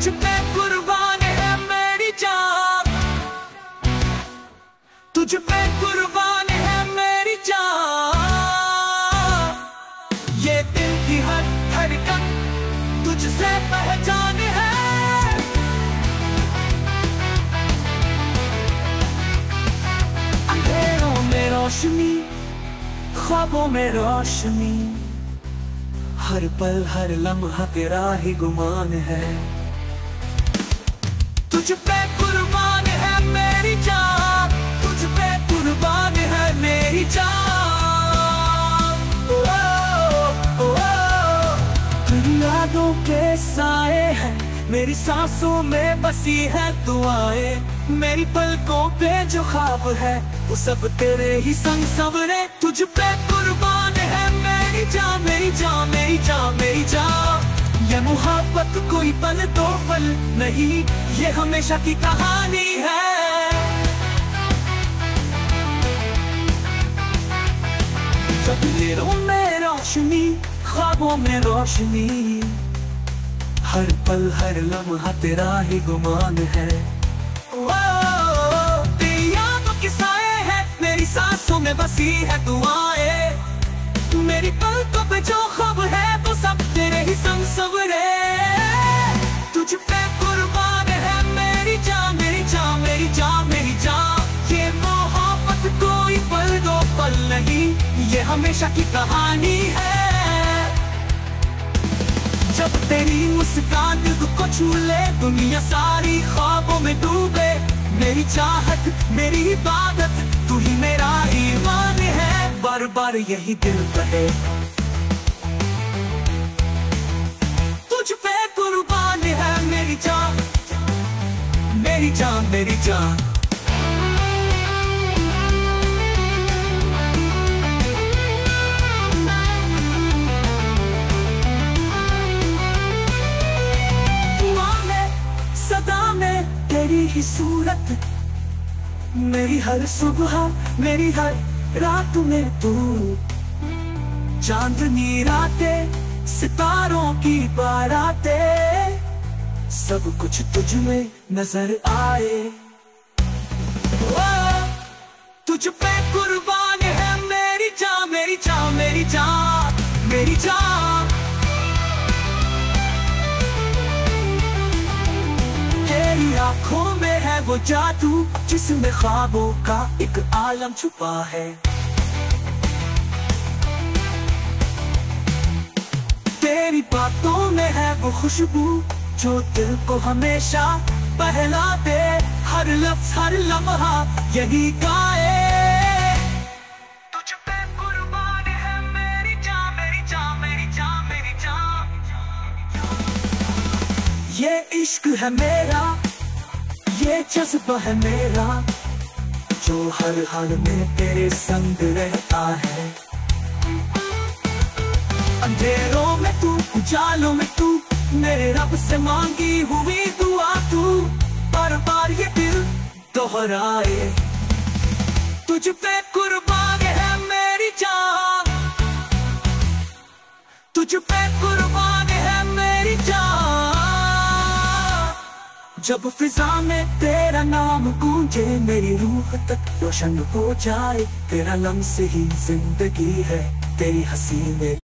तुझ पे कुर्बान है मेरी जान, तुझ पे कुर्बान है मेरी जान। ये दिल की हर धड़कन तुझसे पहचान है। अंधेरों में रोशनी, ख्वाबों में रोशनी, हर पल हर लम्हा तेरा ही गुमान है। तुझ पे कुर्बान है मेरी जान, तुझ पे कुर्बान है मेरी जान। तेरी यादों के साए हैं, मेरी सांसों में बसी है दुआएं, मेरी पलकों पे जो ख्वाब है वो सब तेरे ही संग सवरे। तुझ पे कुर्बान है मेरी जान, मेरी जान, मेरी जान, मेरी जान। ये मोहब्बत कोई पल दो पल नहीं, ये हमेशा की कहानी है। अंधेरों में रोशनी, ख्वाबों में रोशनी, हर पल हर लम्हा तेरा ही गुमान है। तेरी यादों के साए हैं, मेरी सांसों में बसी है दुआएं, मेरी पलकों पे जो ख्वाब है वो सब तेरे ही संग सवरे। तुझ पे कुर्बान है मेरी जान, मेरी जान, मेरी जान, मेरी जान। ये मोहब्बत कोई पल दो पल नहीं, ये हमेशा की कहानी है। जब तेरी मुस्कान दिल को छू ले, दुनिया सारी ख्वाबों में डूबे। मेरी चाहत मेरी इबादत, तू ही मेरा ईमान है। बार बार यही दिल कहे, तुझ पे कुर्बान है मेरी जान, मेरी जान, मेरी जान। सदा में तेरी ही सूरत, मेरी हर सुबह मेरी हर रात में तू। चांदनी रातें, सितारों की बारातें, सब कुछ तुझ में नजर आए। तुझ पे कुर्बान है मेरी जान, मेरी जान, मेरी जान, मेरी जान। तेरी आँखों में है वो जादू, जिसमें ख्वाबों का एक आलम छुपा है। तेरी बातों में है वो खुशबू, जो दिल को हमेशा बहलाते। हर लफ्ज हर लम्हा यही गाए, तुझ पे कुर्बान है मेरी जान, मेरी जान, मेरी जान, मेरी जान। ये इश्क है मेरा, ये जज्बा है मेरा, जो हर हाल में तेरे संग रहता है। अंधेरों में तू, उजालों में तू, मेरे रब से मांगी हुई दुआ तू। बार बार ये दिल दोहराए, तुझ पे कुर्बान है मेरी जान, तुझ पे कुर्बान है मेरी जान। जब फिजा में तेरा नाम गूंजे, मेरी रूह तक रोशन हो जाए। तेरा लम्स ही जिंदगी है, तेरी हंसी में